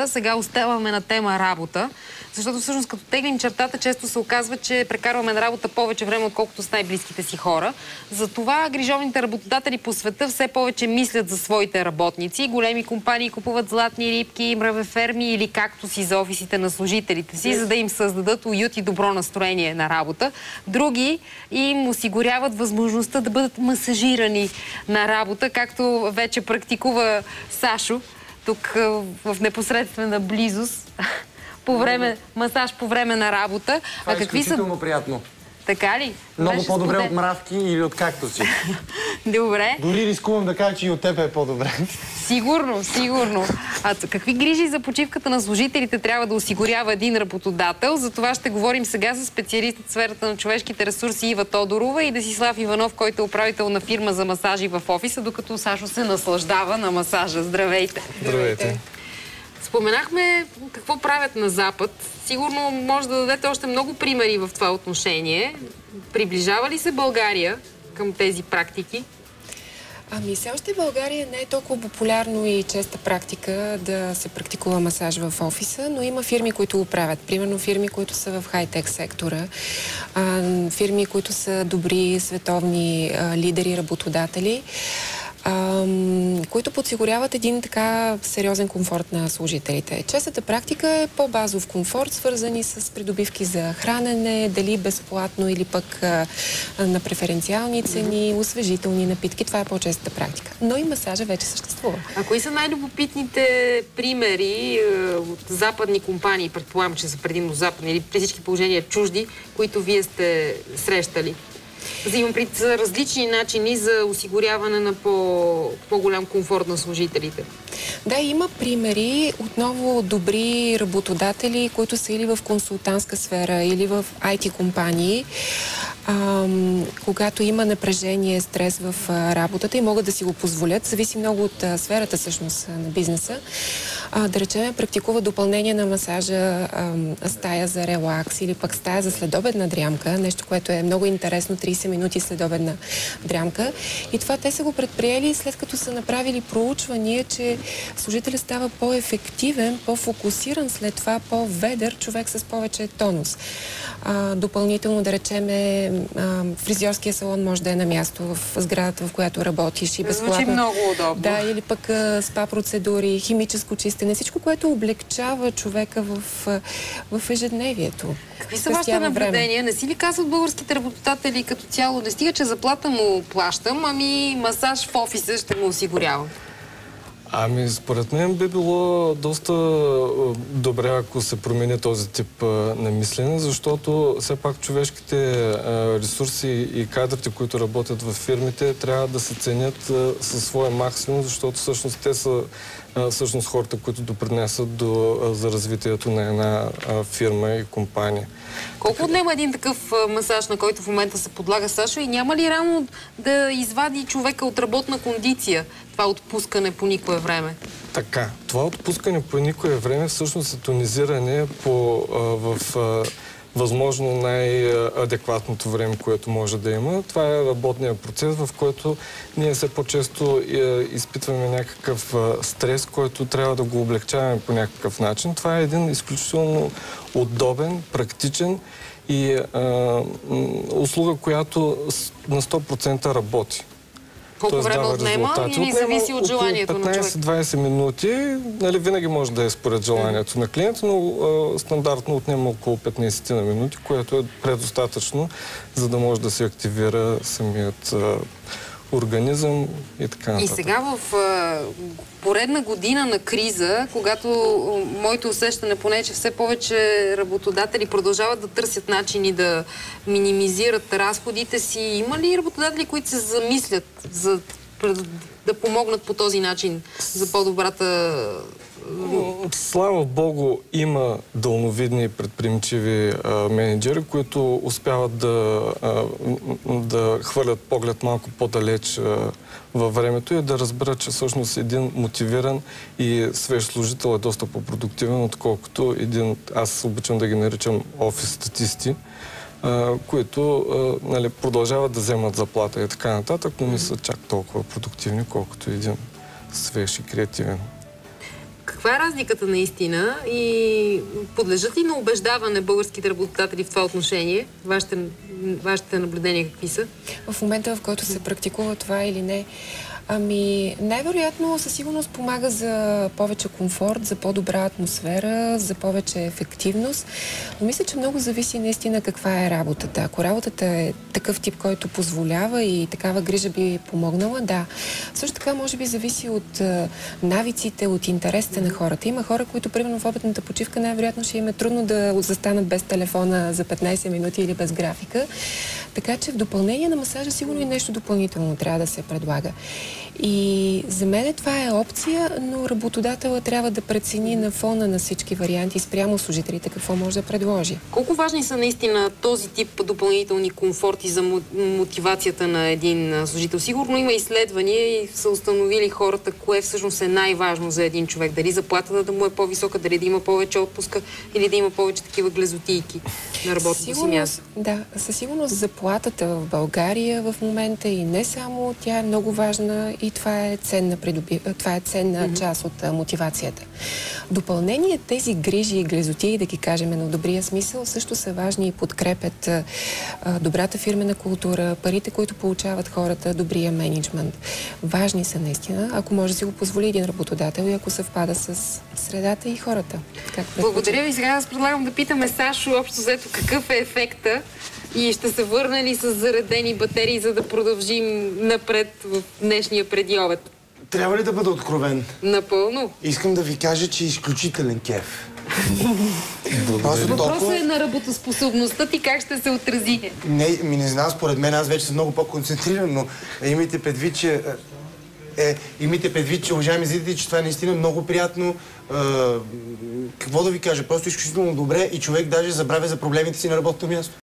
Сега оставаме на тема работа, защото всъщност като теглим чертата, често се оказва, че прекарваме на работа повече време, отколкото с най-близките си хора. Затова грижовните работодатели по света все повече мислят за своите работници. Големи компании купуват златни рибки, мравеферми или кактуси за офисите на служителите си, за да им създадат уют и добро настроение на работа. Други им осигуряват възможността да бъдат масажирани на работа, както вече практикува Сашо тук в непосредствена близост, масаж по време на работа. Това е изключително приятно. Така ли? Много по-добре от мравки или от кактуси. Добре. Дори рискувам да кажа, че и от теб е по-добре. Сигурно, сигурно. А какви грижи за почивката на служителите трябва да осигурява един работодател? За това ще говорим сега с специалист в сферата на човешките ресурси Ива Тодорова и Десислав Иванов, който е управител на фирма за масажи в офиса, докато Сашо се наслаждава на масажа. Здравейте! Здравейте! Споменахме какво правят на Запад. Сигурно може да дадете още много примери в това отношение. Приближава ли се България към тези практики? Ами все още в България не е толкова популярно и честа практика да се практикува масаж в офиса, но има фирми, които го правят. Примерно фирми, които са в хай-тек сектора, фирми, които са добри световни лидери, работодатели, които подсигуряват един така сериозен комфорт на служителите. Честата практика е по-базов комфорт, свързани с придобивки за хранене, дали безплатно или пък на преференциални цени, освежителни напитки. Това е по-честата практика. Но и масажа вече съществува. А кои са най-любопитните примери от западни компании, предполагам, че са предимно западни или при всички положения чужди, които вие сте срещали? Имам пред за различни начини за осигуряване на по-голям комфорт на служителите. Да, има примери, отново добри работодатели, които са или в консултантска сфера, или в IT компании, когато има напрежение, стрес в работата и могат да си го позволят, зависи много от сферата всъщност на бизнеса, да речем, практикува допълнение на масажа, стая за релакс или пък стая за следобедна дрямка, нещо, което е много интересно, 30 минути следобедна дрямка. И това те са го предприели след като са направили проучвания, че служителят става по-ефективен, по-фокусиран, след това по-ведър човек с повече тонус. Допълнително, да речем, фризьорския салон може да е на място в сградата, в която работиш и безплатно. Звучи много удобно. Да, или пък спа процедури, химическо чистене, всичко, което облегчава човека в ежедневието. Какви са вашите наблюдения? Не си ли казват българските работодатели като цяло, не стига, че заплата му плащам, ами масаж в офиса ще му осигурявам? Ами, според мен би било доста добре, ако се промени този тип на мислене, защото все пак човешките ресурси и кадрите, които работят в фирмите, трябва да се ценят със своя максимум, защото всъщност те са хората, които допринесат за развитието на една фирма и компания. Колко отнема един такъв масаж, на който в момента се подлага Сашо, и няма ли рано да извади човека от работна кондиция това отпускане по никое време? Така, това отпускане по никое време всъщност е тонизиране в възможно най-адекватното време, което може да има. Това е работният процес, в който ние все по-често изпитваме някакъв стрес, който трябва да го облегчаваме по някакъв начин. Това е един изключително удобен, практичен и услуга, която на 100% работи. Колко време отнема или зависи от желанието на човек? 15-20 минути, винаги може да е според желанието на клиента, но стандартно отнема около 15 на минути, което е предостатъчно, за да може да се активира самият организъм и така нататък. И сега в поредна година на криза, когато моето усещане поне е, че все повече работодатели продължават да търсят начини да минимизират разходите си, има ли работодатели, които се замислят за да помогнат по този начин за по-добрата... Слава Богу, има дълновидни и предприемчиви менеджери, които успяват да хвърлят поглед малко по-далеч във времето и да разберат, че всъщност един мотивиран и свеж служител е доста по-продуктивен, отколкото един, аз обичам да ги наричам офис статисти, които продължават да вземат заплата и така нататък, но не са чак толкова продуктивни, колкото един свеж и креативен. Каква е разликата наистина и подлежат ли на убеждаване българските работодатели в това отношение? Вашите наблюдения какви са? В момента, в който се практикува това или не, най-вероятно със сигурност помага за повече комфорт, за по-добра атмосфера, за повече ефективност. Но мисля, че много зависи наистина каква е работата. Ако работата е такъв тип, който позволява и такава грижа би помогнала, да. Също така, може би, зависи от навиците, от интересите на хората. Има хора, които, примерно, в обедната почивка най-вероятно ще им е трудно да застанат без телефона за 15 минути или без графика. Така че в допълнение на масажа сигурно и нещо допълнително трябва да се предлага. И за мен това е опция, но работодателът трябва да прецени на фона на всички варианти спрямо служителите какво може да предложи. Колко важни са наистина този тип допълнителни комфорти за мотивацията на един служител? Сигурно има изследвания и са установили хората, кое всъщност е най-важно за един човек. Дали заплатата да му е по-висока, дали да има повече отпуска или да има повече такива глезотийки на работното си място. Да, със сигурност заплатата в България в момента и не само, тя е много важна и това е ценна част от мотивацията. Допълнение тези грижи и глезотии, да ги кажем на добрия смисъл, също са важни и подкрепят добрата фирмена култура, парите, които получават хората, добрия мениджмънт. Важни са наистина, ако може да си го позволи един работодател и ако съвпада с средата и хората. Благодаря ви. Сега аз предлагам да питаме Сашо общо взето какъв е ефекта и ще се върна ли с заредени батерии, за да продължим напред в днешния предиобед. Трябва ли да бъда откровен? Напълно. Искам да ви кажа, че е изключителен кеф. Въпросът е на работоспособността ти как ще се отрази. Не знам, според мен аз вече съм много по-концентриран, но имайте предвид, че, уважаеми зрители, че това е наистина много приятно. Какво да ви кажа, просто изключително добре и човек даже забравя за проблемите си на работното място.